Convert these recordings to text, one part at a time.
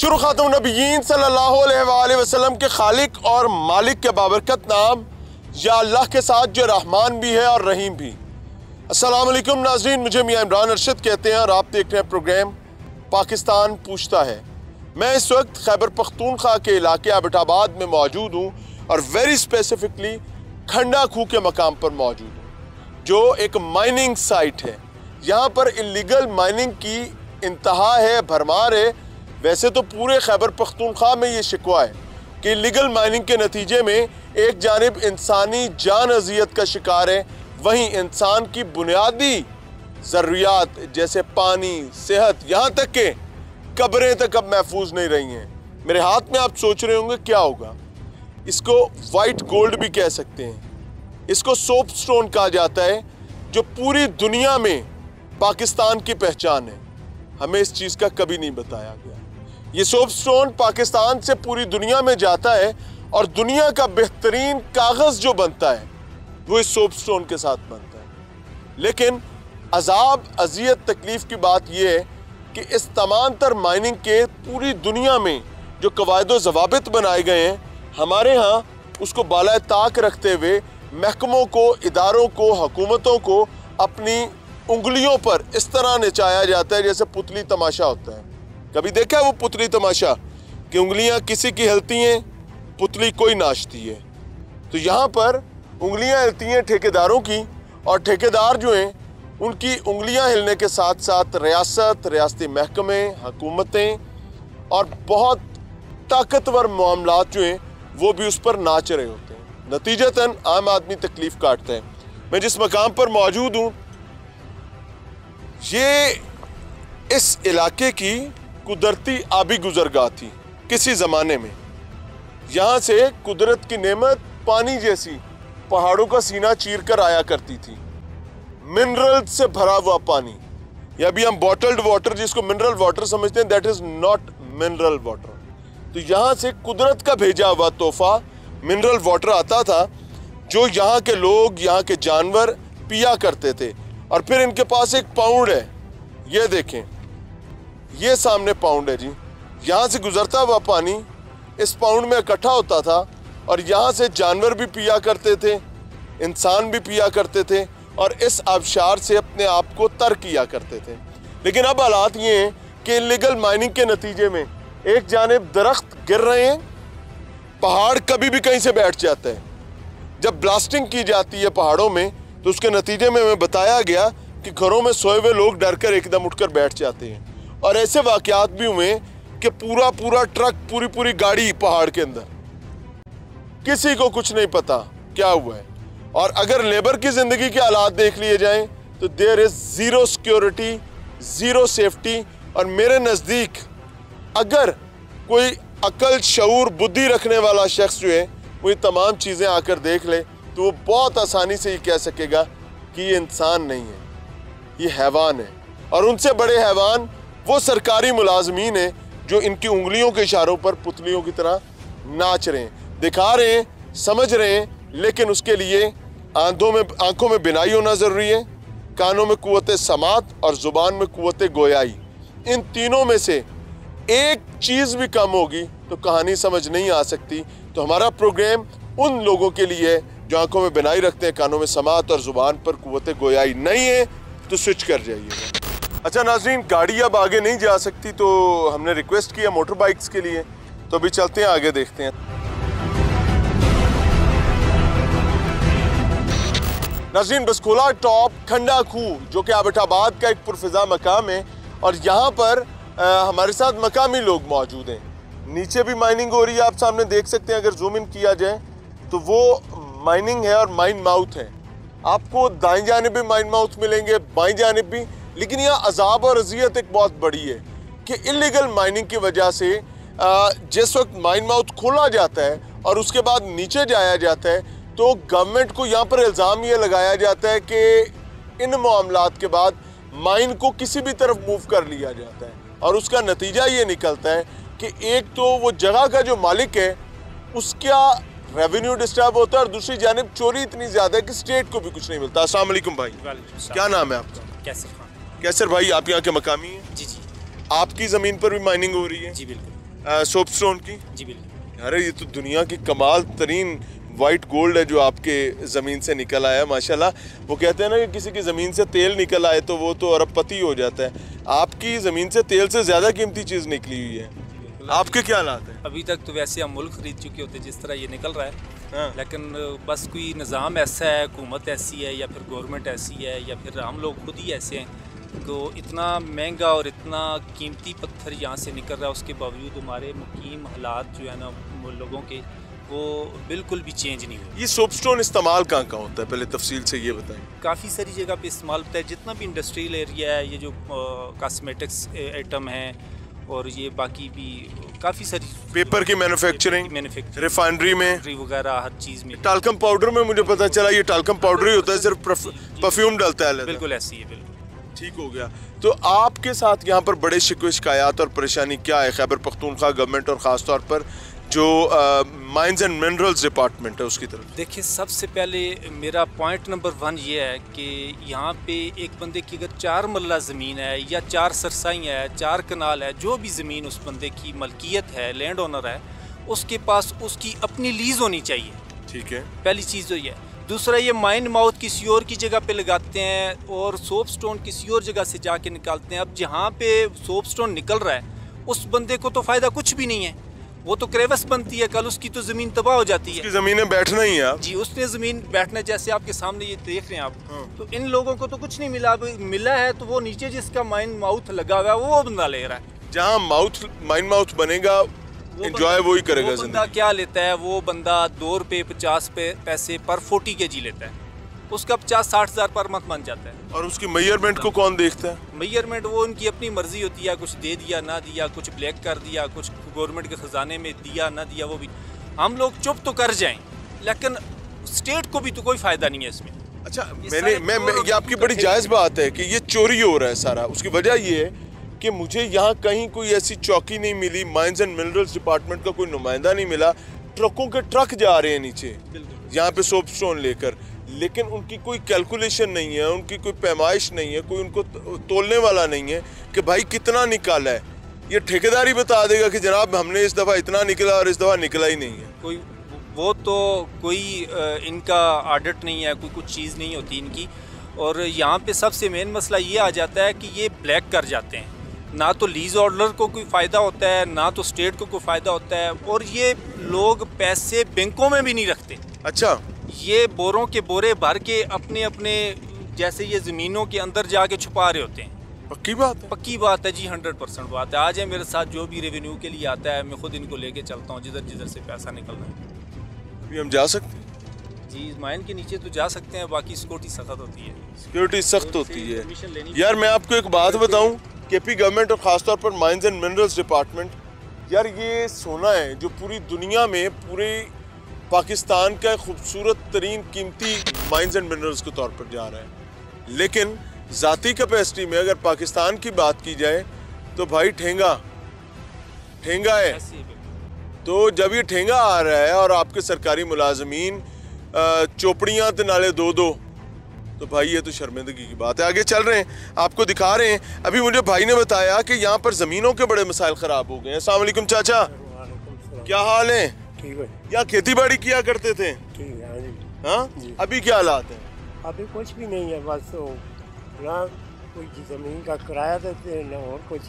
शुरू खातम नबीयीन सल्लल्लाहु अलैहि वसल्लम के खालिक और मालिक के बाबरकत नाम या अल्लाह के साथ जो रहमान भी है और रहीम भी। अस्सलाम वालेकुम नाज़रीन, मुझे मियां इमरान अरशद कहते हैं और आप देख रहे हैं प्रोग्राम पाकिस्तान पूछता है। मैं इस वक्त खैबर पख्तूनख्वा के इलाके एबटाबाद में मौजूद हूँ और वेरी स्पेसिफिकली खंडा खूह के मकाम पर मौजूद हूँ जो एक माइनिंग साइट है। यहाँ पर इलीगल माइनिंग की इंतहा है, भरमार है। वैसे तो पूरे खैबर पख्तूनख्वा में ये शिकवा है कि इलीगल माइनिंग के नतीजे में एक जानिब इंसानी जान अजियत का शिकार है, वहीं इंसान की बुनियादी ज़रूरियात जैसे पानी, सेहत, यहाँ तक के कब्रें तक अब महफूज नहीं रही हैं। मेरे हाथ में आप सोच रहे होंगे क्या होगा। इसको वाइट गोल्ड भी कह सकते हैं, इसको सोप स्टोन कहा जाता है जो पूरी दुनिया में पाकिस्तान की पहचान है। हमें इस चीज़ का कभी नहीं बताया गया। ये सोप स्टोन पाकिस्तान से पूरी दुनिया में जाता है और दुनिया का बेहतरीन कागज़ जो बनता है वो इस सोप स्टोन के साथ बनता है। लेकिन अजाब, अजियत, तकलीफ़ की बात यह है कि इस तमाम तर माइनिंग के पूरी दुनिया में जो कवायद ज़वाबित बनाए गए हैं, हमारे यहाँ उसको बाला ताक रखते हुए महकमों को, इदारों को, हुकूमतों को अपनी उंगलियों पर इस तरह नचाया जाता है जैसे पुतली तमाशा होता है। कभी देखा है वो पुतली तमाशा कि उंगलियां किसी की हिलती हैं, पुतली कोई नाचती है। तो यहाँ पर उंगलियां हिलती हैं ठेकेदारों की, और ठेकेदार जो हैं उनकी उंगलियां हिलने के साथ साथ रियासत, रियासती महकमे, हुकूमतें और बहुत ताकतवर मामलात जो हैं वो भी उस पर नाच रहे होते हैं। नतीजतन आम आदमी तकलीफ़ काटता है। मैं जिस मकाम पर मौजूद हूँ ये इस इलाके की कुदरती आबी गुजरगाह थी किसी ज़माने में। यहाँ से कुदरत की नेमत पानी जैसी पहाड़ों का सीना चीर कर आया करती थी। मिनरल से भरा हुआ पानी, या अभी हम बॉटल्ड वाटर जिसको मिनरल वाटर समझते हैं, that is not mineral water. तो यहाँ से कुदरत का भेजा हुआ तोहफा मिनरल वाटर आता था जो यहाँ के लोग, यहाँ के जानवर पिया करते थे। और फिर इनके पास एक पाउंड है, ये देखें, ये सामने पाउंड है जी। यहाँ से गुजरता हुआ पानी इस पाउंड में इकट्ठा होता था और यहाँ से जानवर भी पिया करते थे, इंसान भी पिया करते थे और इस आबशार से अपने आप को तर किया करते थे। लेकिन अब हालात ये हैं कि इलीगल माइनिंग के नतीजे में एक जानिब दरख्त गिर रहे हैं, पहाड़ कभी भी कहीं से बैठ जाता है। जब ब्लास्टिंग की जाती है पहाड़ों में तो उसके नतीजे में हमें बताया गया कि घरों में सोए हुए लोग डर कर एकदम उठकर बैठ जाते हैं। और ऐसे वाकयात भी हुए कि पूरा पूरा ट्रक, पूरी पूरी गाड़ी पहाड़ के अंदर, किसी को कुछ नहीं पता क्या हुआ है। और अगर लेबर की ज़िंदगी के हालात देख लिए जाएं तो there is zero security, zero safety. और मेरे नज़दीक अगर कोई अकल, शऊर, बुद्धि रखने वाला शख्स जो है वो ये तमाम चीज़ें आकर देख ले तो वो बहुत आसानी से ये कह सकेगा कि ये इंसान नहीं है, ये हैवान है। और उनसे बड़े हैवान वो सरकारी मुलाजमीन हैं जो इनकी उंगलियों के इशारों पर पुतलियों की तरह नाच रहे हैं, दिखा रहे हैं, समझ रहे हैं। लेकिन उसके लिए आंखों में बिनाई होना ज़रूरी है, कानों में कुव्वत समात और ज़ुबान में कुव्वत गोयाई। इन तीनों में से एक चीज़ भी कम होगी तो कहानी समझ नहीं आ सकती। तो हमारा प्रोग्राम उन लोगों के लिए है जो आंखों में बिनाई रखते हैं, कानों में समात और ज़ुबान पर कुव्वत गोयाई नहीं है तो स्विच कर जाइएगा। अच्छा नाज़रीन, गाड़ी अब आगे नहीं जा सकती तो हमने रिक्वेस्ट किया मोटर बाइक्स के लिए, तो अभी चलते हैं, आगे देखते हैं। नाज़रीन, बसखोला टॉप खंडा खूह जो कि एबटाबाद का एक पुरफिजा मकाम है और यहाँ पर हमारे साथ मकामी लोग मौजूद हैं। नीचे भी माइनिंग हो रही है, आप सामने देख सकते हैं। अगर जूम इन किया जाए तो वो माइनिंग है और माइन माउथ है। आपको दाएं जानिब भी माइन माउथ मिलेंगे, बाएं जानिब भी। लेकिन यहाँ अजाब और अजियत एक बहुत बड़ी है कि इलीगल माइनिंग की वजह से जिस वक्त माइन माउथ खोला जाता है और उसके बाद नीचे जाया जाता है तो गवर्नमेंट को यहाँ पर इल्ज़ाम ये लगाया जाता है कि इन मामलात के बाद माइन को किसी भी तरफ मूव कर लिया जाता है। और उसका नतीजा ये निकलता है कि एक तो वो जगह का जो मालिक है उसका रेवेन्यू डिस्टर्ब होता है और दूसरी जानिब चोरी इतनी ज़्यादा है कि स्टेट को भी कुछ नहीं मिलता। अस्सलाम वालेकुम भाई, क्या नाम है आपका? कैसर खान। कैसर भाई, आप यहाँ के मकामी हैं? जी जी। आपकी ज़मीन पर भी माइनिंग हो रही है? जी बिल्कुल। सोपस्टोन की? जी बिल्कुल। अरे ये तो दुनिया की कमाल तरीन वाइट गोल्ड है जो आपके ज़मीन से निकल आया माशाल्लाह। वो कहते हैं ना कि किसी की ज़मीन से तेल निकल आए तो वो तो अरबपति हो जाता है। आपकी ज़मीन से तेल से ज़्यादा कीमती चीज़ निकली हुई है। आपके क्या हालात हैं? अभी तक तो वैसे हम मुल्क खरीद चुके होते जिस तरह ये निकल रहा है, हाँ। लेकिन बस कोई निज़ाम ऐसा है, हुकूमत ऐसी है या फिर गवर्नमेंट ऐसी है या फिर हम लोग खुद ही ऐसे हैं, तो इतना महंगा और इतना कीमती पत्थर यहाँ से निकल रहा है, उसके बावजूद हमारे मुकीम हालात जो है ना वो लोगों के, वो बिल्कुल भी चेंज नहीं हुए। ये सोपस्टोन इस्तेमाल कहाँ कहाँ होता है, पहले तफसील से ये बताएं। काफ़ी सारी जगह पे इस्तेमाल होता है, जितना भी इंडस्ट्रियल एरिया है, ये जो कॉस्मेटिक्स आइटम है और ये बाकी भी काफ़ी सारी पेपर की मैन्युफैक्चरिंग, रिफाइनरी में वगैरह हर चीज़ में। टाल्कम पाउडर में मुझे पता चला ये टाल्कम पाउडर ही होता है, सिर्फ परफ्यूम डलता है। बिल्कुल ऐसी है, बिल्कुल ठीक हो गया। तो आपके साथ यहाँ पर बड़े शिकवे शिकायत और परेशानी क्या है खैबर पख्तूनख्वा गवर्नमेंट और ख़ास तौर पर जो माइंस एंड मिनरल्स डिपार्टमेंट है उसकी तरफ? देखिए, सबसे पहले मेरा पॉइंट नंबर 1 ये है कि यहाँ पे एक बंदे की अगर 4 मरला ज़मीन है या 4 सरसाई है, 4 कनाल है, जो भी ज़मीन उस बंदे की मलकियत है, लैंड ओनर है, उसके पास उसकी अपनी लीज़ होनी चाहिए। ठीक है, पहली चीज़ तो ये है। दूसरा, ये माइन माउथ किसी और की जगह पे लगाते हैं और सोपस्टोन किसी और जगह से जाके निकालते हैं। अब जहाँ पे सोपस्टोन निकल रहा है उस बंदे को तो फ़ायदा कुछ भी नहीं है, वो तो क्रेवस बनती है, कल उसकी तो ज़मीन तबाह हो जाती है। उसकी ज़मीनें बैठना ही है आप। जी, उसने ज़मीन बैठना, जैसे आपके सामने ये देख रहे हैं आप, तो इन लोगों को तो कुछ नहीं मिला, मिला है तो वो नीचे जिसका माइन माउथ लगा हुआ है वो बंदा ले रहा है। जहाँ माइन माउथ बनेगा एंजॉय वही करेगा। वो बंदा क्या लेता है, वो बंदा 2 रुपये 50 पैसे पर 40 kg लेता है, उसका 50-60 हज़ार पर मंथ बन जाता है। और उसकी मेजरमेंट को कौन देखता है? मेजरमेंट वो उनकी अपनी मर्जी होती है, कुछ दे दिया ना दिया, कुछ ब्लैक कर दिया, कुछ गवर्नमेंट के ख़जाने में दिया ना दिया, वो भी हम लोग चुप तो कर जाएं, लेकिन स्टेट को भी तो कोई फ़ायदा नहीं है इसमें। अच्छा, ये आपकी बड़ी जायज़ बात है कि ये चोरी हो रहा है सारा। उसकी वजह ये है कि मुझे यहाँ कहीं कोई ऐसी चौकी नहीं मिली, माइंस एंड मिनरल्स डिपार्टमेंट का कोई नुमाइंदा नहीं मिला। ट्रकों के ट्रक जा रहे हैं नीचे यहाँ पे सोपस्टोन लेकर, लेकिन उनकी कोई कैलकुलेशन नहीं है, उनकी कोई पैमाइश नहीं है, कोई उनको तोलने वाला नहीं है कि भाई कितना निकाला है। ये ठेकेदारी बता देगा कि जनाब हमने इस दफ़ा इतना निकला और इस दफ़ा निकला ही नहीं है। कोई वो तो कोई इनका ऑडिट नहीं है, कोई कुछ चीज़ नहीं होती इनकी। और यहाँ पे सबसे मेन मसला ये आ जाता है कि ये ब्लैक कर जाते हैं, ना तो लीज होल्डर को कोई फ़ायदा होता है, ना तो स्टेट को कोई फ़ायदा होता है, और ये लोग पैसे बैंकों में भी नहीं रखते। अच्छा, ये बोरों के बोरे भर के अपने अपने जैसे ये ज़मीनों के अंदर जाके छुपा रहे होते हैं। पक्की बात है? पक्की बात है जी, 100% बात है। आज है मेरे साथ, जो भी रेवेन्यू के लिए आता है मैं खुद इनको लेके चलता हूँ जिधर जिधर से पैसा निकलना है। अभी हम जा सकते हैं? जी, माइन के नीचे तो जा सकते हैं, बाकी सिक्योरिटी सख्त होती है। सिक्योरिटी सख्त होती है यार। मैं आपको एक बात बताऊं, केपी गवर्नमेंट और ख़ासतौर पर माइंस एंड मिनरल्स डिपार्टमेंट, यार ये सोना है जो पूरी दुनिया में, पूरे पाकिस्तान का खूबसूरत तरीन कीमती माइंस एंड मिनरल्स के तौर पर जा रहा है, लेकिन ज़ाती कैपेसिटी में अगर पाकिस्तान की बात की जाए तो भाई ठेंगा है। तो जब ये ठेंगा आ रहा है और आपके सरकारी मुलाजमीन चोपड़ियाँ ते नाले दो तो भाई ये तो शर्मिंदगी की बात है। आगे चल रहे हैं, आपको दिखा रहे हैं। अभी मुझे भाई ने बताया कि यहाँ पर ज़मीनों के बड़े मसाइल ख़राब हो गए हैं। अस्सलाम वालेकुम चाचा, क्या हाल है? ठीक है। यहाँ खेती बाड़ी किया करते थे? ठीक है जी। हाँ, अभी क्या हालात हैं? अभी कुछ भी नहीं है, बस तो ना कोई ज़मीन का किराया देते हैं ना और कुछ।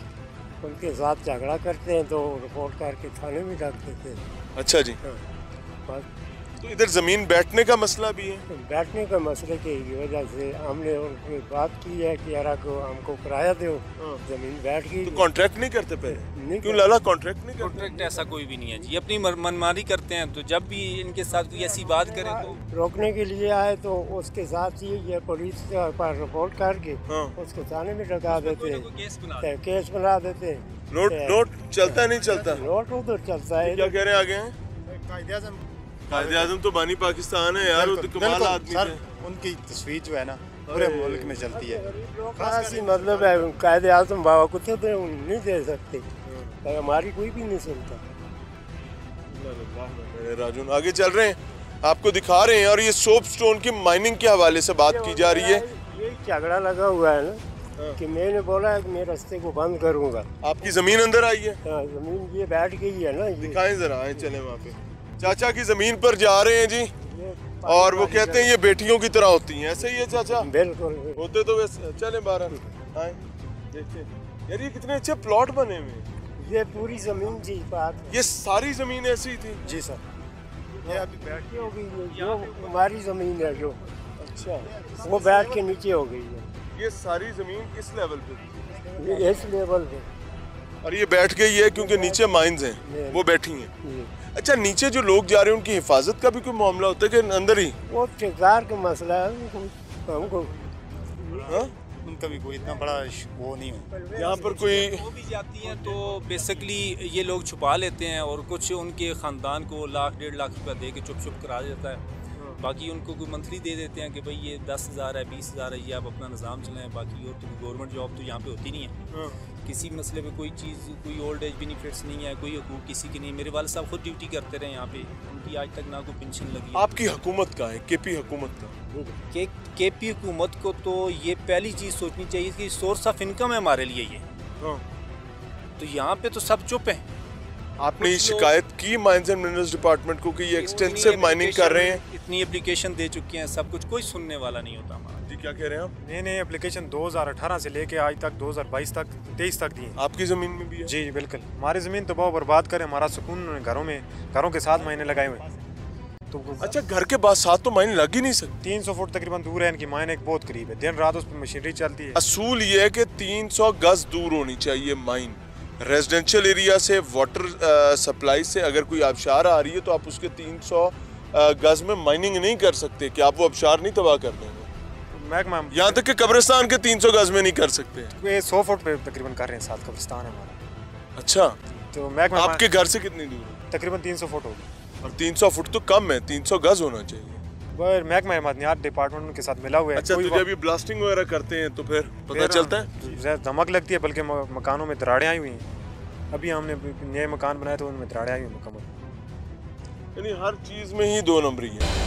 उनके साथ झगड़ा करते हैं तो रिपोर्ट करके थाने में रख देते हैं। अच्छा जी। हाँ, बस। तो इधर ज़मीन बैठने का मसला भी है? बैठने का मसले की वजह से हमने उनसे बात की है कि यार हमको किराया दो, ज़मीन बैठ गई। तो कॉन्ट्रैक्ट नहीं करते पहले? क्यों लाला कॉन्ट्रैक्ट नहीं करते? कॉन्ट्रैक्ट ऐसा कोई भी नहीं है जी, अपनी मनमानी करते हैं। तो जब भी इनके साथ कोई ऐसी बात करें तो रोकने के लिए आए तो उसके साथ ही ये पुलिस पर रिपोर्ट करके उसको थाने में लगा देते हैं, केस बना देते हैं। नोट चलता नहीं चलता? नोट उधर चलता है। क्या कह रहे हैं आगे? कायदे आज़म तो बानी पाकिस्तान है यार, वो तो कमाल आदमी है। उनकी तस्वीर जो है ना पूरे मुल्क में चलती है। खासी मतलब है, कायदे आज़म बाबा को तो नहीं दे सकते, हमारी कोई भी नहीं सुनता। राजून, आगे चल रहे हैं, आपको दिखा रहे हैं। और ये सोपस्टोन की माइनिंग के हवाले से बात की जा रही है। ये झगड़ा लगा हुआ है ना, कि मैंने बोला है कि मैं रास्ते को बंद करूँगा। आपकी जमीन अंदर आई है? हाँ, जमीन ये बैठ गई है ना, ये दिखाएं जरा, आए चले वहाँ पे। चाचा की जमीन पर जा रहे हैं जी, ये और वो कहते हैं ये बेटियों की तरह होती हैं। ऐसे ही है चाचा? बिल्कुल होते तो वैसे। चले बाहर आए, देखते यार ये कितने अच्छे प्लॉट बने हुए हैं। ये पूरी जमीन जी बात है। ये सारी जमीन ऐसी थी? जी सर। ये अभी बैठी हो गई है, जो हमारी जमीन है जो, अच्छा, वो बैठ के नीचे हो गई है, ये सारी जमीन इस लेवल पे थी ये इस लेवल पे। और ये बैठ गई है क्योंकि नीचे माइंस हैं, वो बैठी हैं। ये अच्छा, नीचे जो लोग जा रहे हैं उनकी हिफाजत का भी कोई मामला होता है कि अंदर ही? वो ठेकेदार का मसला है, हमको हाँ? उनका भी कोई इतना बड़ा वो नहीं है। यहाँ पर कोई वो भी जाती हैं तो बेसिकली ये लोग छुपा लेते हैं और कुछ उनके ख़ानदान को 1,00,000-1,50,000 रुपया दे के चुप चुप करा देता है। बाकी उनको कोई मंथली दे देते हैं कि भाई ये 10,000 है, 20,000 है, ये आप अपना निज़ाम चलाएं। बाकी और तो गवर्नमेंट जॉब तो यहाँ पे होती नहीं है। किसी मसले में कोई चीज़, कोई ओल्ड एज बेनिफिट्स नहीं है, कोई हकूक़ किसी की नहीं। मेरे वाले साहब खुद ड्यूटी करते रहे यहाँ पे, उनकी आज तक ना कोई पेंशन लगी। आपकी हुकूमत का है, केपी हुकूमत का? केपी हुकूमत को तो ये पहली चीज़ सोचनी चाहिए कि सोर्स ऑफ इनकम है हमारे लिए ये। हाँ। तो यहाँ पे तो सब चुप हैं। आपने ये शिकायत की माइंस एंड मिनरल्स डिपार्टमेंट को कि ये एक्सटेंसिव माइनिंग कर रहे हैं? इतनी एप्लीकेशन दे चुके हैं, सब कुछ, कोई सुनने वाला नहीं होता हमारा। जी क्या कह रहे हैं आप? मैंने एप्लीकेशन 2018 से लेके आज तक 2022 तक 23 तक दी है। आपकी जमीन में भी है? जी बिल्कुल, हमारी ज़मीन तो बहुत बर्बाद करे, हमारा सुकून उन्होंने घरों के साथ मायने लगाए हुए हैं। तो अच्छा, घर के बाद साथ तो माइन लग ही नहीं सकती? 300 फुट तकरीबन दूर है इनकी माइन, एक बहुत करीब है, दिन रात उस पर मशीनरी चलती है। असूल ये है कि 300 गज दूर होनी चाहिए माइन रेजिडेंशियल एरिया से। वाटर सप्लाई से अगर कोई आबशार आ रही है तो आप उसके 300 गज में माइनिंग नहीं कर सकते कि आप वो आबशार नहीं तबाह कर देंगे। महकमा यहाँ तक कि कब्रिस्तान के 300 गज में नहीं कर सकते। ये 100 फुट पे तकरीबन कर रहे हैं, साथ कब्रिस्तान है हमारा। अच्छा, तो महकमा आपके घर से कितनी दूर है? तकरीबन 300 फुट होगी। और 300 फुट तो कम है, 300 गज होना चाहिए। वह महकमा मदनियात डिपार्टमेंट के साथ मिला हुआ है। अच्छा, तो जब ये ब्लास्टिंग वगैरह करते हैं तो फिर पता चलता है? धमक लगती है, बल्कि मकानों में दरारें आई हुई हैं। अभी हमने नए मकान बनाए तो उनमें दरारें आई हुई मुकम्मल। यानी हर चीज में ही 2 नंबरी है।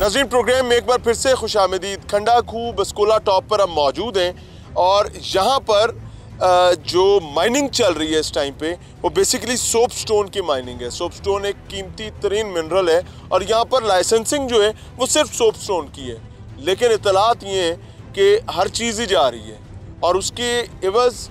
नाज़रीन, प्रोग्राम में एक बार फिर से खुशामदीद। खंडा खूह बसकोला टॉप पर हम मौजूद हैं और यहाँ पर जो माइनिंग चल रही है इस टाइम पे वो बेसिकली सोप स्टोन की माइनिंग है। सोप स्टोन एक कीमती तरीन मिनरल है और यहाँ पर लाइसेंसिंग जो है वो सिर्फ सोप स्टोन की है, लेकिन इतलात ये है कि हर चीज़ ही जा रही है और उसके एवज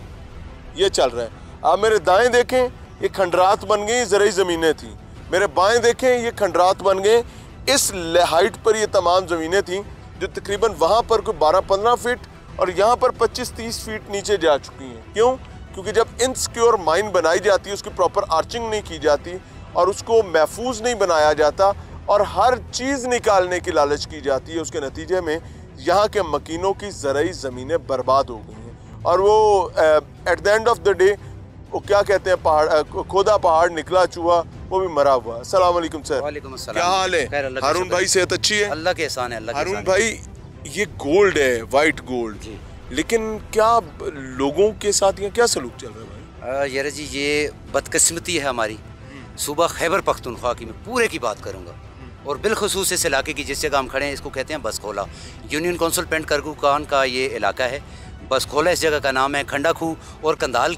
ये चल रहा है। आप मेरे दाएं देखें, ये खंडरात बन गई, ज़रूरी ज़मीनें थी। मेरे बाएं देखें, ये खंडरात बन गए। इस हाइट पर ये तमाम ज़मीनें थीं जो तकरीबन वहाँ पर कोई 12-15 फीट और यहाँ पर 25-30 फीट नीचे जा चुकी हैं। क्यों? क्योंकि जब इनसिक्योर माइन बनाई जाती है, उसकी प्रॉपर आर्चिंग नहीं की जाती और उसको महफूज नहीं बनाया जाता और हर चीज़ निकालने की लालच की जाती है, उसके नतीजे में यहाँ के मकीनों की ज़रूरी ज़मीनें बर्बाद हो गई हैं। और वो at the end of the day वो क्या कहते हैं, पहाड़ खोदा पहाड़ निकला चूहा, वो भी मरा हुआ। अस्सलाम वालेकुम सर। वालेकुम अस्सलाम। क्या हाल है? हारून भाई सेहत अच्छी है? अल्लाह के एहसान है, अल्लाह के हारून एहसान है। भाई, ये गोल्ड है, वाइट गोल्ड, लेकिन क्या लोगों के साथ यहाँ क्या सलूक चल रहा है भाई? यार जी, ये बदकिस्मती है हमारी। सूबा खैबर पख्तूनख्वा की मैं पूरे की बात करूँगा और बिलखसूस इस इलाके की जिस जगह हम खड़े हैं इसको कहते हैं बसकोला। यूनियन काउंसिल पेंट करगुकान का ये इलाका है। बसकोला इस जगह का नाम है। खंडा खूह और कंदाल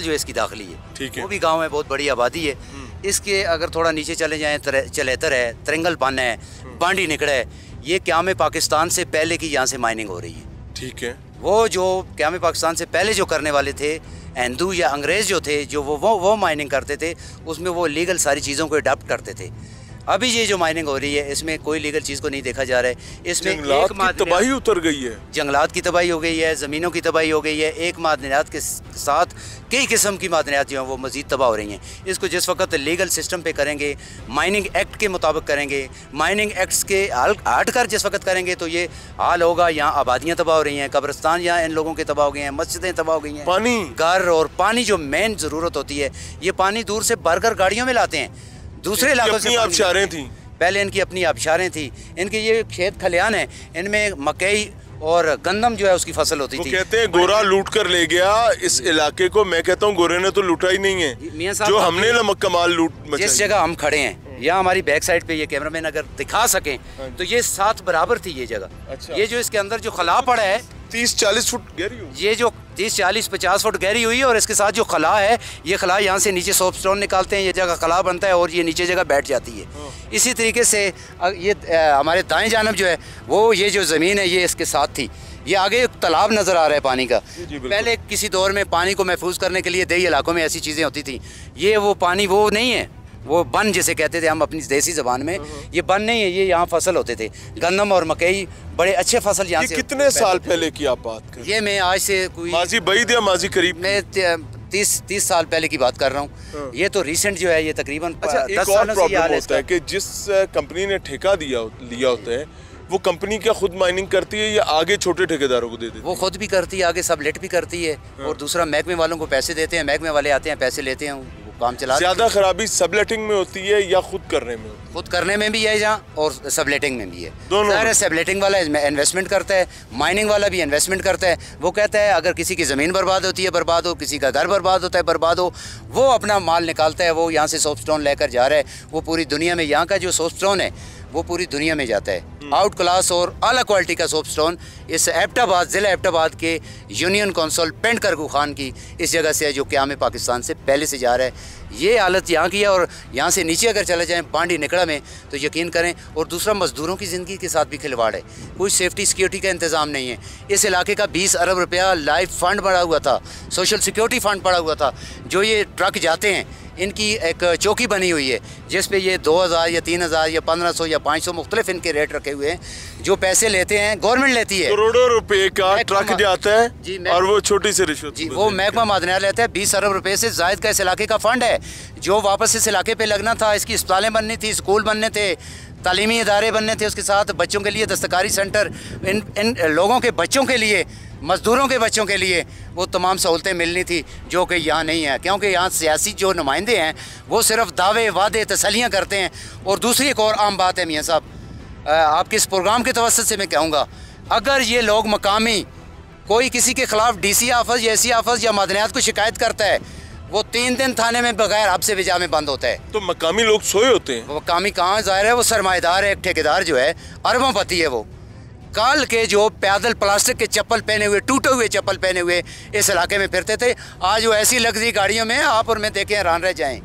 जो है इसकी दाखिली है। ठीक है। वो भी गांव है, बहुत बड़ी आबादी है। इसके अगर थोड़ा नीचे चले जाएँ, चलेतर है, तिरंगल पान है, बांडी निकड़ा है, ये क़याम पाकिस्तान से पहले की यहाँ से माइनिंग हो रही है। ठीक है। वो जो क़याम पाकिस्तान से पहले जो करने वाले थे, हिंदू या अंग्रेज़ जो थे, जो वो माइनिंग करते थे, उसमें वो लीगल सारी चीज़ों को अडॉप्ट करते थे। अभी ये जो माइनिंग हो रही है इसमें कोई लीगल चीज़ को नहीं देखा जा रहा है। इसमें जंगलात की तबाही उतर गई है। जंगलात की तबाही हो गई है, ज़मीनों की तबाही हो गई है। एक मादनियात के साथ कई किस्म की मादनियात जो हैं वो मज़ीद तबाह हो रही हैं। इसको जिस वक्त लीगल सिस्टम पे करेंगे, माइनिंग एक्ट के मुताबिक करेंगे, माइनिंग एक्ट्स के हट कर जिस वक्त करेंगे तो ये हाल होगा। यहाँ आबादियाँ तबाह हो रही हैं, कब्रिस्तान यहाँ इन लोगों के तबाह हो गए हैं, मस्जिदें तबाह हो गई हैं, पानी, घर और पानी जो मेन ज़रूरत होती है, ये पानी दूर से भरकर गाड़ियों में लाते हैं। दूसरे इलाकों से आबशारें थी, पहले इनकी अपनी आबशारें थी। इनके ये खेत खलियान हैं, इनमें मकई और गंदम जो है उसकी फसल होती वो थी। कहते हैं गोरा लूट कर ले गया इस इलाके को। मैं कहता हूँ गोरे ने तो लूटा ही नहीं मियां है, साहब, जो हमने नमक कमाल लूट जिस मचाई। जगह हम खड़े हैं यहाँ हमारी बैक साइड पे, ये कैमरामैन अगर दिखा सकें तो ये 7 बराबर थी ये जगह। अच्छा। ये जो इसके अंदर जो खला पड़ा है 30-40 फुट गहरी हो। ये जो 30-40-50 फुट गहरी हुई है और इसके साथ जो खला है, ये खला यहाँ से नीचे सोप स्टोन निकालते हैं, ये जगह खला बनता है और ये नीचे जगह बैठ जाती है। इसी तरीके से ये हमारे दाएं जानब जो है वो ये जो ज़मीन है ये इसके साथ थी। ये आगे एक तालाब नज़र आ रहा है पानी का। पहले किसी दौर में पानी को महफूज करने के लिए देही इलाकों में ऐसी चीज़ें होती थी। ये वो पानी वो नहीं है, वो बन जिसे कहते थे हम अपनी देसी ज़बान में, ये बन नहीं है, ये यहाँ फसल होते थे, गंदम और मकई, बड़े अच्छे फसल यहाँ से। कितने साल पहले की आप बात कर? ये मैं आज से कोई माजी बैद या माजी करीब? मैं 30 साल पहले की बात कर रहा हूँ। ये तो रिसेंट जो है ये तकरीबन अच्छा, 10 एक और सालों से ये प्रॉब्लम हाल है होता है कि जिस कंपनी ने ठेका लिया होता है, वो कंपनी क्या खुद माइनिंग करती है या आगे छोटे ठेकेदारों को दे देती है? वो खुद भी करती है, आगे सबलेट भी करती है, और दूसरा महकमे वालों को पैसे देते हैं, महकमे वाले आते हैं पैसे लेते हैं, वो काम चला। ज्यादा खराबी सबलेटिंग में होती है या खुद करने में होती है? खुद करने में भी है जहाँ और सबलेटिंग में भी है। दोनों में। सबलेटिंग वाला इन्वेस्टमेंट करता है, माइनिंग वाला भी इन्वेस्टमेंट करता है। वो कहता है अगर किसी की ज़मीन बर्बाद होती है बर्बाद हो, किसी का घर बर्बाद होता है बर्बाद हो, वो अपना माल निकालता है, वो यहाँ से सोपस्टोन लेकर जा रहा है, वो पूरी दुनिया में, यहाँ का जो सोपस्टोन है वो पूरी दुनिया में जाता है। आउट क्लास और आला क्वालिटी का सोपस्टोन इस एबटाबाद, ज़िला एबटाबाद के यूनियन कौंसल पेंट करगू खान की इस जगह से है, जो क़याम पाकिस्तान से पहले से जा रहा है। ये हालत यहाँ की है, और यहाँ से नीचे अगर चले जाएँ बांडी निकड़ा में तो यकीन करें। और दूसरा, मज़दूरों की ज़िंदगी के साथ भी खिलवाड़ है, कोई सेफ्टी सिक्योरिटी का इंतज़ाम नहीं है। इस इलाके का 20 अरब रुपया लाइफ फंड पड़ा हुआ था, सोशल सिक्योरिटी फ़ंड पड़ा हुआ था। जो ये ट्रक जाते हैं इनकी एक चौकी बनी हुई है जिस पे ये 2000 या 3000 या 1500 या 500 मुख्तलिफ इनके रेट रखे हुए हैं। जो पैसे लेते हैं गवर्नमेंट लेती है, करोड़ों रुपए का ट्रक जाता है जी, और वो छोटी सी रिश्वत जी, वो महकमा मादनियात लेता है। 20 अरब रुपए से जायद का इस इलाके का फ़ंड है जो वापस इस इलाके पे लगना था। इसकी अस्पतालें बननी थी, स्कूल बनने थे, तालीमी इदारे बनने थे, उसके साथ बच्चों के लिए दस्तकारी सेंटर, इन लोगों के बच्चों के लिए, मज़दूरों के बच्चों के लिए वो तमाम सहूलतें मिलनी थी, जो कि यहाँ नहीं है। क्योंकि यहाँ सियासी जो नुमाइंदे हैं वो सिर्फ दावे वादे तसलियाँ करते हैं। और दूसरी एक और आम बात है मियाँ साहब, आपके इस प्रोग्राम के तवस्सुत से मैं कहूँगा, अगर ये लोग मकामी कोई किसी के ख़िलाफ़ DC ऑफिस या SC ऑफिस या मादनियात को शिकायत करता है, वो 3 दिन थाने में बगैर हब्से विजा में बंद होता है। तो मकामी लोग सोए होते हैं। वो मकामी कहाँ ज़ाहिर है, वो सरमाएदार है, एक ठेकेदार जो है अरबोंपति है। वो कल के जो पैदल प्लास्टिक के चप्पल पहने हुए, टूटे हुए चप्पल पहने हुए इस इलाके में फिरते थे, आज वो ऐसी लग्जरी गाड़ियों में आप और मैं देखें हैरान रह जाएं।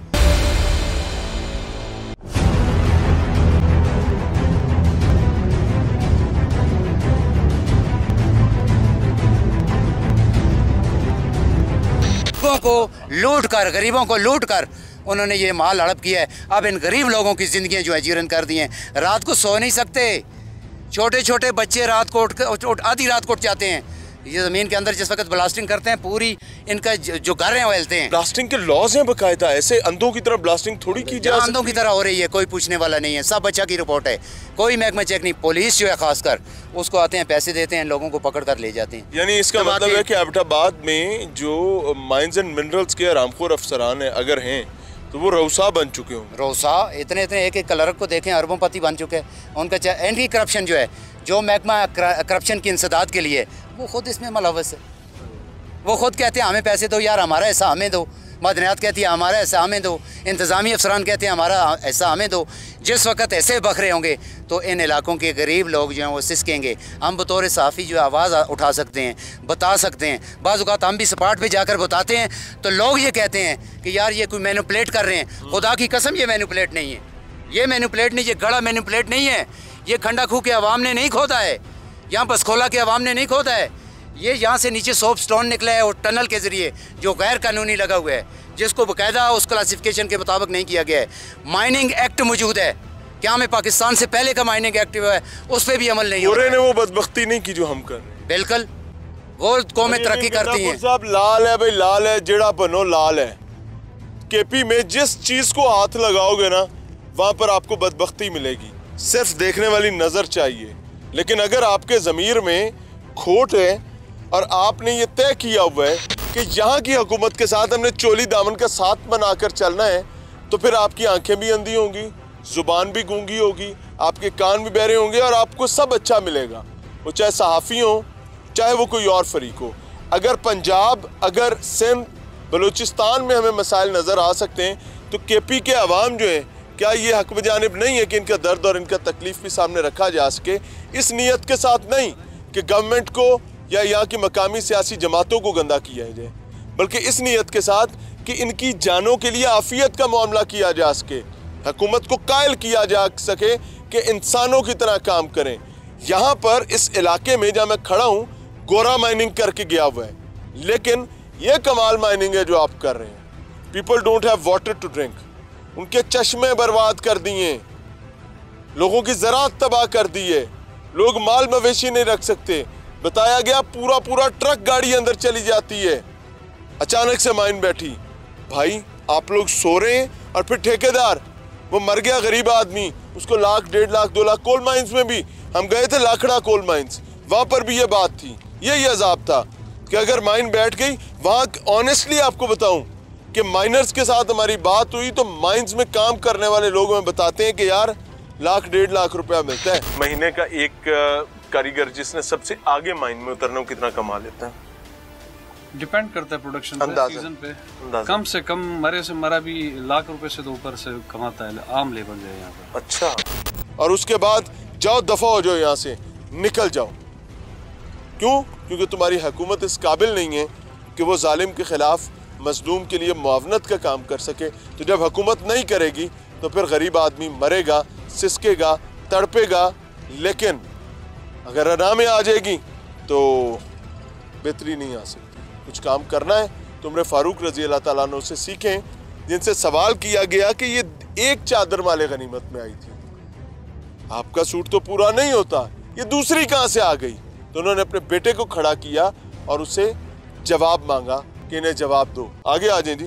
को लूट कर, गरीबों को लूट कर उन्होंने ये माल हड़प किया है। अब इन गरीब लोगों की ज़िंदगियां जो है जीरन कर दी हैं, रात को सो नहीं सकते। छोटे छोटे बच्चे रात को आधी रात को उठ जाते हैं। ये ज़मीन के अंदर जिस वक्त ब्लास्टिंग करते हैं, पूरी इनका जो घर हैं वो हिलते हैं। ब्लास्टिंग के लॉज हैं बकायदा, ऐसे अंधों की तरह ब्लास्टिंग थोड़ी की जा सकती है। अंधों की तरह हो रही है, कोई पूछने वाला नहीं है, सब अच्छा की रिपोर्ट है, कोई महकमा चेक नहीं। पुलिस जो है खासकर उसको आते हैं, पैसे देते हैं, लोगों को पकड़ कर ले जाते हैं। यानी इसका मतलब है कि एबटाबाद में जो माइंस एंड मिनरल्स के हरामखोर अफसरान है अगर हैं तो वो रौसा बन चुके होंगे। रौसा इतने एक एक क्लर्क को देखें अरबोंपति बन चुके हैं। उनका एंटी करप्शन जो है, जो महकमा करप्शन की इंसदाद के लिए, वो खुद इसमें मुलव्वस है। वो खुद कहते हैं हमें पैसे दो यार, हमारा ऐसा हमें दो। मादनियात कहती है हमारा ऐसा हमें दो। इंतज़ामी अफसरान कहते हैं हमारा ऐसा हमें दो। जिस वक्त ऐसे बखरे होंगे तो इन इलाकों के गरीब लोग जो हैं वो सिसकेंगे। हम बतौर सहाफ़ी जो आवाज़ उठा सकते हैं, बता सकते हैं। बाज़ औक़ात हम भी स्पॉट पे जाकर बताते हैं तो लोग ये कहते हैं कि यार ये कोई मैनिपुलेट कर रहे हैं। खुदा की कसम ये मैनिपुलेट नहीं है, ये मैनिपुलेट नहीं, ये गड़ा मैनिपुलेट नहीं है। ये खंडा खूह के अवाम ने नहीं खोदा है, यहाँ बसखोला के अवाम ने नहीं खोदा है। ये यहाँ से नीचे सोप स्टोन निकला है और टनल के ज़रिए जो गैर कानूनी लगा हुआ है, जिसको बाकायदा उस क्लासिफिकेशन के मुताबिक नहीं किया गया है। माइनिंग एक्ट मौजूद है, क्या हमें पाकिस्तान से पहले का माइनिंग एक्ट है, उस पर भी अमल नहीं हो रहा है। ने वो बदबख्ती नहीं की जो हम कर रहे हैं। बिल्कुल, वो कौमें तरक्की करती हैं। साहब लाल है भाई, लाल है, जेड़ा बनो लाल है। KP में जिस चीज़ को हाथ लगाओगे ना वहाँ पर आपको बदबख्ती मिलेगी। सिर्फ देखने वाली नज़र चाहिए। लेकिन अगर आपके ज़मीर में खोट है और आपने ये तय किया हुआ है कि यहाँ की हुकूमत के साथ हमने चोली दामन का साथ बनाकर चलना है, तो फिर आपकी आंखें भी अंधी होंगी, ज़ुबान भी गूंगी होगी, आपके कान भी बहरे होंगे और आपको सब अच्छा मिलेगा। वो चाहे सहाफ़ी हो, चाहे वो कोई और फरीक हो। अगर पंजाब, अगर सिंध, बलूचिस्तान में हमें मसाइल नज़र आ सकते हैं, तो KP के अवाम जो है, क्या ये हक बजानिब नहीं है कि इनका दर्द और इनका तकलीफ भी सामने रखा जा सके? इस नीयत के साथ नहीं कि गवर्नमेंट को या यहाँ की मकामी सियासी जमातों को गंदा किया जाए, बल्कि इस नीयत के साथ कि इनकी जानों के लिए आफियत का मामला किया जा सके, हुकूमत को कायल किया जा सके कि इंसानों की तरह काम करें। यहाँ पर इस इलाके में जहाँ मैं खड़ा हूँ, गोरा माइनिंग करके गया हुआ है, लेकिन ये कमाल माइनिंग है जो आप कर रहे हैं। People don't have water to drink, उनके चश्मे बर्बाद कर दिए, लोगों की ज़राअत तबाह कर दी है, लोग माल मवेशी नहीं रख सकते। बताया गया पूरा ट्रक गाड़ी अंदर चली जाती है, अचानक से माइन बैठी। भाई आप लोग सो रहे हैं और फिर ठेकेदार, वो मर गया गरीब आदमी, उसको लाख, 1.5 लाख, 2 लाख। कोल माइंस में भी हम गए थे, लाखड़ा कोल माइंस, वहाँ पर भी ये बात थी, यही अजाब था कि अगर माइन बैठ गई वहाँ। ऑनेस्टली आपको बताऊं कि माइनर्स के साथ हमारी बात हुई तो माइंस में काम करने वाले लोग हमें बताते हैं कि यार लाख, 1.5 लाख रुपया मिलता है महीने का। एक कारीगर जिसने सबसे आगे माइन में उतरना, कितना कमा लेता है? डिपेंड करता है प्रोडक्शन पे, सीजन पे। कम से कम मरे से मरा भी लाख रुपए से तो ऊपर से कमाता है आम लेबर जो है यहाँ पे। अच्छा, और उसके बाद जाओ, दफा हो जाओ यहाँ से, निकल जाओ। क्यों? क्योंकि तुम्हारी हुकूमत इस काबिल नहीं है कि वो जालिम के खिलाफ मजलूम के लिए मुआवनत का काम कर सके। तो जब हुकूमत नहीं करेगी तो फिर गरीब आदमी मरेगा, सिसकेगा, तड़पेगा। लेकिन अगर अना में आ जाएगी तो बेहतरी नहीं आ सकती। कुछ काम करना है तो उमर फारूक रजी अल्लाह ताला अन्हु से सीखें, जिनसे सवाल किया गया कि ये एक चादर माले गनीमत में आई थी, आपका सूट तो पूरा नहीं होता, ये दूसरी कहाँ से आ गई? तो उन्होंने अपने बेटे को खड़ा किया और उससे जवाब मांगा कि इन्हें जवाब दो। आगे आ जाए जी।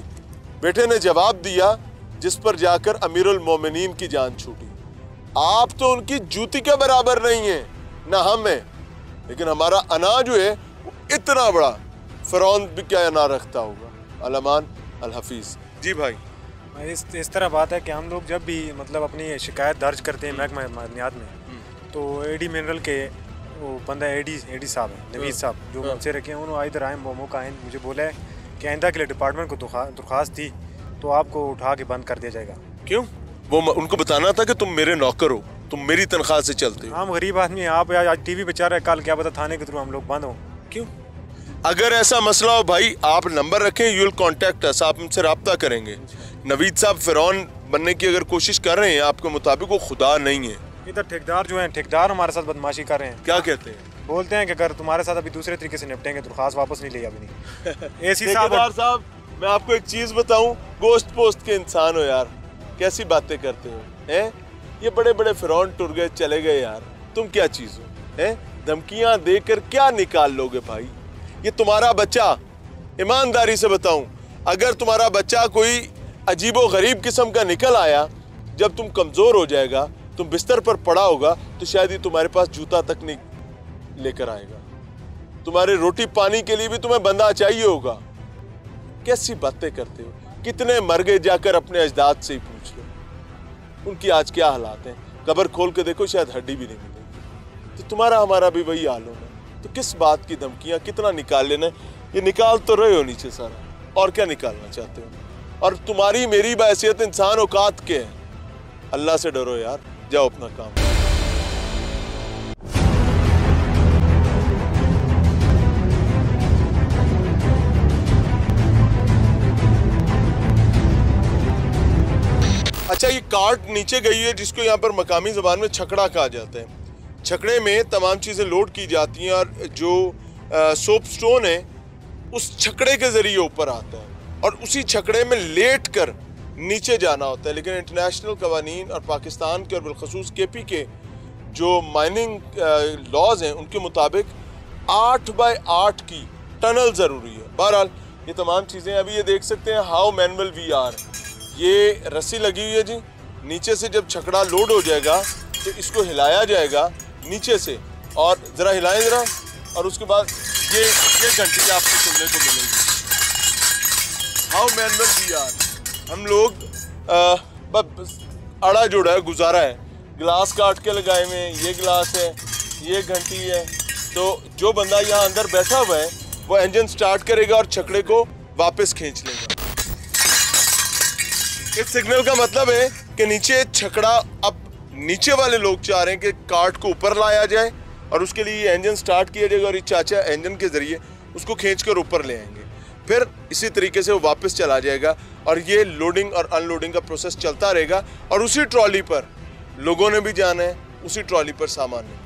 बेटे ने जवाब दिया, जिस पर जाकर अमीरुल मोमिनीन की जान छूटी। आप तो उनकी जूती के बराबर नहीं है, ना हम है, लेकिन हमारा अना जो है वो इतना बड़ा, फ़िरौन भी क्या अना रखता होगा। अलमान अल हफीज़ जी। भाई इस तरह बात है कि हम लोग जब भी मतलब अपनी शिकायत दर्ज करते हैं महकमा मादनियात में, तो एडी मिनरल के वो बंदा एडी साहब है, नवीद साहब, जो मुझसे रखे हैं, उन्होंने इधर आए मौका आए, मुझे बोला है कि आइंदा के लिए डिपार्टमेंट को दरख्वास्त दी तो आपको उठा के बंद कर दिया जाएगा। क्यों? वो उनको बताना था कि तुम मेरे नौकर हो, तुम मेरी तनख्वाह से चलते हो। हम गरीब आदमी हैं, आप आज टीवी पे चल रहे हैं, कल क्या पता थाने के थ्रू हम लोग बंद हो। क्यों? अगर ऐसा मसला हो भाई, आप नंबर रखें, यू विल कॉन्टेक्ट अस, आप हमसे रब्ता करेंगे। नवीद साहब फ़िरौन बनने की अगर कोशिश कर रहे हैं आपके मुताबिक, वो खुदा नहीं है। इधर ठेकेदार जो हैं, ठेकेदार हमारे साथ बदमाशी कर रहे हैं। क्या कहते हैं? बोलते हैं कि अगर तुम्हारे साथ अभी दूसरे तरीके से निपटेंगे तो दरख्वास्त वापस नहीं लेगा अभी नहीं। एसी साहब मैं आपको एक चीज़ बताऊं, गोश्त पोस्ट के इंसान हो यार, कैसी बातें करते हो हैं? ये बड़े बड़े फ़िरौन टुर गए, चले गए यार, तुम क्या चीज़ हो हैं? धमकियां देकर क्या निकाल लोगे भाई? ये तुम्हारा बच्चा, ईमानदारी से बताऊं, अगर तुम्हारा बच्चा कोई अजीबो गरीब किस्म का निकल आया, जब तुम कमज़ोर हो जाएगा, तुम बिस्तर पर पड़ा होगा, तो शायद ही तुम्हारे पास जूता तक नहीं लेकर आएगा। तुम्हारे रोटी पानी के लिए भी तुम्हें बंदा चाहिए होगा। कैसी बातें करते हो? कितने मर गए, जाकर अपने अजदाद से ही पूछ लो, उनकी आज क्या हालात हैं। कब्र खोल के देखो, शायद हड्डी भी नहीं मिलेगी। तो तुम्हारा हमारा भी वही हाल होना। तो किस बात की धमकियां, कितना निकाल लेना? ये निकाल तो रहे हो नीचे सारा, और क्या निकालना चाहते हो? और तुम्हारी मेरी बहैसियत इंसान औकात के है। अल्लाह से डरो यार, जाओ अपना काम। अच्छा, ये कार्ट नीचे गई है, जिसको यहाँ पर मकामी ज़बान में छकड़ा कहा जाता है। छकड़े में तमाम चीज़ें लोड की जाती हैं और जो सोप स्टोन है उस छकड़े के ज़रिए ऊपर आता है और उसी छकड़े में लेट कर नीचे जाना होता है। लेकिन इंटरनेशनल कवानीन और पाकिस्तान के और बिलखसूस KP के जो माइनिंग लॉज हैं, उनके मुताबिक 8x8 की टनल ज़रूरी है। बहरहाल ये तमाम चीज़ें अभी ये देख सकते हैं हाउ मैनुअल वी आर। ये रस्सी लगी हुई है जी, नीचे से जब छकड़ा लोड हो जाएगा तो इसको हिलाया जाएगा नीचे से, और ज़रा हिलाएं ज़रा, और उसके बाद ये घंटी आपको सुनने को मिलेगी। How manual we are. हम लोग बस अड़ा जोड़ा है, गुजारा है, गिलास काट के लगाए हुए हैं, ये गिलास है, ये घंटी है, तो जो बंदा यहाँ अंदर बैठा हुआ है वो इंजन स्टार्ट करेगा और छकड़े को वापस खींच लेगा। इस सिग्नल का मतलब है कि नीचे छकड़ा, अब नीचे वाले लोग चाह रहे हैं कि कार्ट को ऊपर लाया जाए और उसके लिए ये इंजन स्टार्ट किया जाएगा और ये चाचा इंजन के जरिए उसको खींचकर ऊपर ले आएंगे। फिर इसी तरीके से वो वापस चला जाएगा और ये लोडिंग और अनलोडिंग का प्रोसेस चलता रहेगा और उसी ट्रॉली पर लोगों ने भी जाना है, उसी ट्रॉली पर सामान है।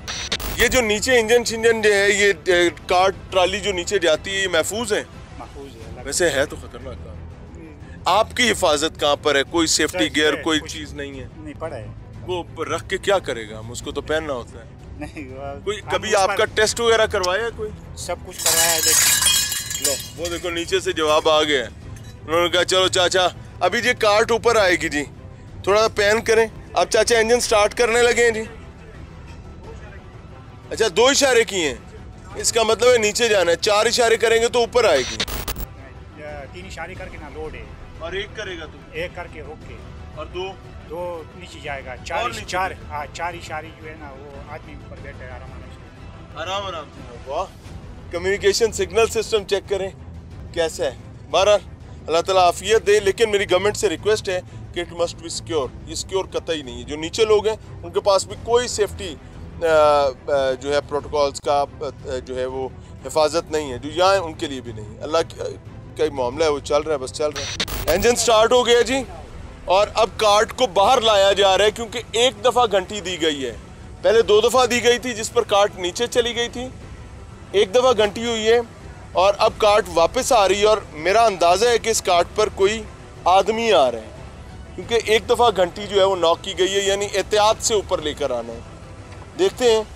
ये जो नीचे इंजन शिंजन जो है, ये कार्ट ट्रॉली जो नीचे जाती है, ये महफूज है? वैसे है तो खतरनाक काम। आपकी हिफाजत कहाँ पर है? कोई सेफ्टी गियर कोई चीज नहीं है? नहीं पड़ा है। वो रख के क्या करेगा? हम उसको तो पहनना होता है। नहीं कोई कभी आपका टेस्ट वगैरह करवाया? कोई सब कुछ करवाया है, लेकिन लो वो देखो नीचे से जवाब आ गया। उन्होंने कहा चलो चाचा अभी जी कार्ट ऊपर आएगी जी, थोड़ा सा पैन करें। अब चाचा इंजन स्टार्ट करने लगे हैं जी। अच्छा 2 इशारे किए हैं, इसका मतलब है नीचे जाना है। 4 इशारे करेंगे तो ऊपर आएगी। 3 इशारे करके ना लोड है, और 1 करेगा तो 1 करके रोक के, और 2 नीचे जाएगा। 4 इशारे जो है ना वो आदमी ऊपर बैठा है आराम से। वाह, कम्युनिकेशन सिग्नल सिस्टम चेक करें कैसा है। बहरहाल अल्लाह ताला आफियत दे, लेकिन मेरी गवर्नमेंट से रिक्वेस्ट है कि इट मस्ट बी सिक्योर। ये सिक्योर कतई नहीं है। जो नीचे लोग हैं उनके पास भी कोई सेफ्टी जो है प्रोटोकॉल्स का जो है वो हिफाजत नहीं है, जो यहाँ है उनके लिए भी नहीं। अल्लाह का मामला है, वो चल रहा है, बस चल रहा है। इंजन स्टार्ट हो गया जी और अब कार्ट को बाहर लाया जा रहा है क्योंकि 1 दफ़ा घंटी दी गई है। पहले 2 दफ़ा दी गई थी जिस पर कार्ट नीचे चली गई थी, 1 दफ़ा घंटी हुई है और अब कार्ट वापस आ रही है। और मेरा अंदाज़ा है कि इस कार्ट पर कोई आदमी आ रहे हैं क्योंकि 1 दफ़ा घंटी जो है वो नॉक की गई है, यानी एहतियात से ऊपर लेकर आना है। देखते हैं,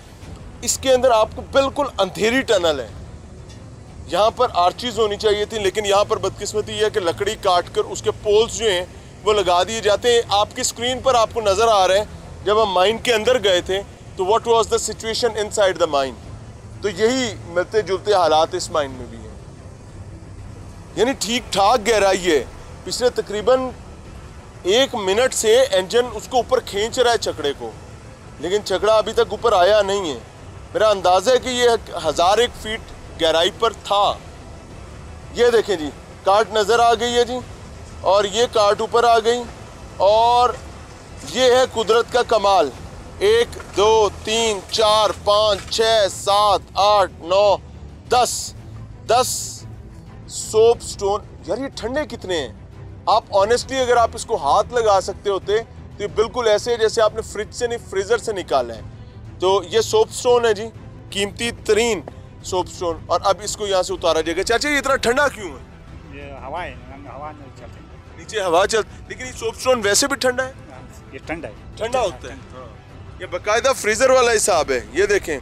इसके अंदर आपको बिल्कुल अंधेरी टनल है। यहाँ पर आर्चीज होनी चाहिए थी, लेकिन यहाँ पर बदकिस्मती है कि लकड़ी काट कर उसके पोल्स जो हैं वो लगा दिए जाते हैं। आपकी स्क्रीन पर आपको नज़र आ रहा है जब हम माइन के अंदर गए थे तो what was the situation inside the mine. तो यही मिलते जुलते हालात इस माइन में भी हैं, यानी ठीक ठाक गहराई है। पिछले तकरीबन 1 मिनट से इंजन उसको ऊपर खींच रहा है छकड़े को, लेकिन छकड़ा अभी तक ऊपर आया नहीं है। मेरा अंदाज़ा है कि ये 1001 फीट गहराई पर था। ये देखें जी, कार्ट नज़र आ गई है जी और ये कार्ट ऊपर आ गई और ये है कुदरत का कमाल। 1 2 3 4 5 6 7 8 9 10 सोप स्टोन। यार ये ठंडे कितने हैं! आप ऑनेस्टली अगर आप इसको हाथ लगा सकते होते तो ये बिल्कुल ऐसे जैसे आपने फ्रिज से नहीं फ्रीजर से निकाला है। तो ये सोप स्टोन है जी, कीमती तरीन सोप स्टोन। और अब इसको यहाँ से उतारा जाएगा। चाचा ये इतना ठंडा क्यों है? ये हवा है, हवा नहीं चलती, नीचे हवा चल, लेकिन ये सोप स्टोन वैसे भी ठंडा है। ये ठंडा है, ठंडा होता है। ये बाकायदा फ्रीजर वाला हिसाब है, ये देखें।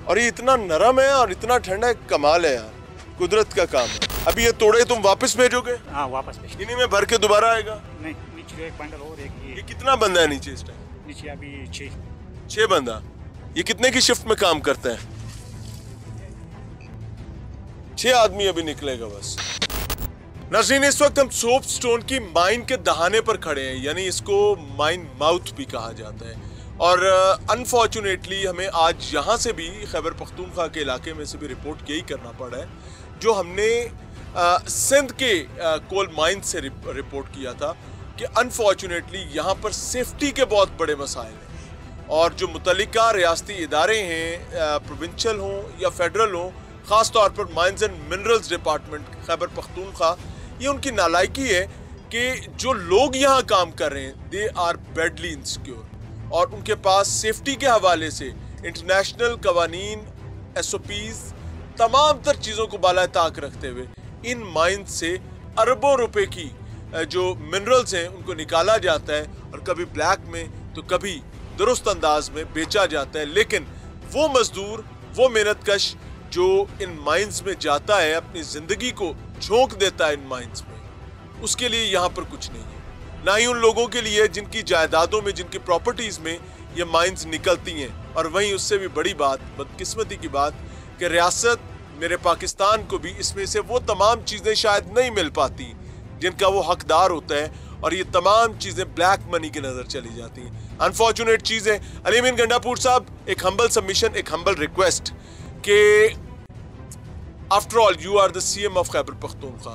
और ये इतना नरम है और इतना ठंडा है, कमाल है यार, कुदरत का काम है। अभी ये तोड़े तुम वापस भेजोगे? हाँ वापस भेज। इन्हीं में भर के दोबारा आएगा? नहीं, नीचे 1 बंडल और, ये कितना बंदा है नीचे इस टाइम? नीचे अभी 6 बंदा। ये कितने की शिफ्ट में काम करता है? 6 आदमी अभी निकलेगा बस। नाज़रीन, इस वक्त हम सोप स्टोन की माइन के दहाने पर खड़े हैं, यानी इसको माइन माउथ भी कहा जाता है। और अनफॉर्चुनेटली हमें आज यहाँ से भी खैबर पख्तूनख्वा के इलाके में से भी रिपोर्ट यही करना पड़ा है जो हमने सिंध के कोल माइन से रिपोर्ट किया था कि अनफॉर्चुनेटली यहाँ पर सेफ्टी के बहुत बड़े मसाइल हैं और जो मुतल्लिका रियासती इदारे हैं, प्रोविंशियल हों या फेडरल हों, ख़ास तौर पर mines and minerals department Khyber Pakhtunkhwa, ये उनकी नालायकी है कि जो लोग यहाँ काम कर रहे हैं दे आर बैडली इनसिक्योर और उनके पास सेफ्टी के हवाले से इंटरनेशनल कवानीन, SOPs, तमाम तर चीज़ों को बाला ताक रखते हुए इन माइंस से अरबों रुपए की जो मिनरल्स हैं उनको निकाला जाता है और कभी ब्लैक में तो कभी दुरुस्त अंदाज में बेचा जाता है। लेकिन वो मजदूर, वो मेहनतकश जो इन माइंस में जाता है, अपनी ज़िंदगी को झोंक देता है इन माइंस में, उसके लिए यहाँ पर कुछ नहीं है। ना ही उन लोगों के लिए जिनकी जायदादों में, जिनकी प्रॉपर्टीज़ में ये माइंस निकलती हैं। और वहीं उससे भी बड़ी बात, बदकिस्मती की बात, कि रियासत मेरे पाकिस्तान को भी इसमें से वो तमाम चीज़ें शायद नहीं मिल पाती जिनका वो हकदार होता है और ये तमाम चीज़ें ब्लैक मनी की नज़र चली जाती हैं। अनफॉर्चुनेट चीज़ें। अली अमीन गंडापुर साहब, एक हम्बल सबमिशन, एक हम्बल रिक्वेस्ट कि after all you are the CM of Khyber Pakhtunkhwa,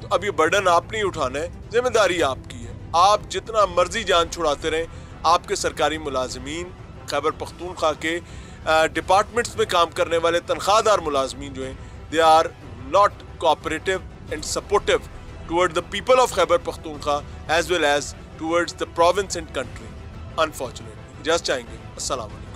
तो अब ये बर्डन आप नहीं उठाना है, जिम्मेदारी आपकी है। आप जितना मर्जी जान छुड़ाते रहें, आपके सरकारी मुलाजमीन खैबर पख्तूनख्वा के डिपार्टमेंट्स में काम करने वाले तनख्वाहदार मुलाजमीन जो हैं, they are not cooperative and supportive toward the people of Khyber Pakhtunkhwa as well as towards the province and country. Unfortunately. इजाज़त चाहेंगे। अस्सलाम वालेकुम।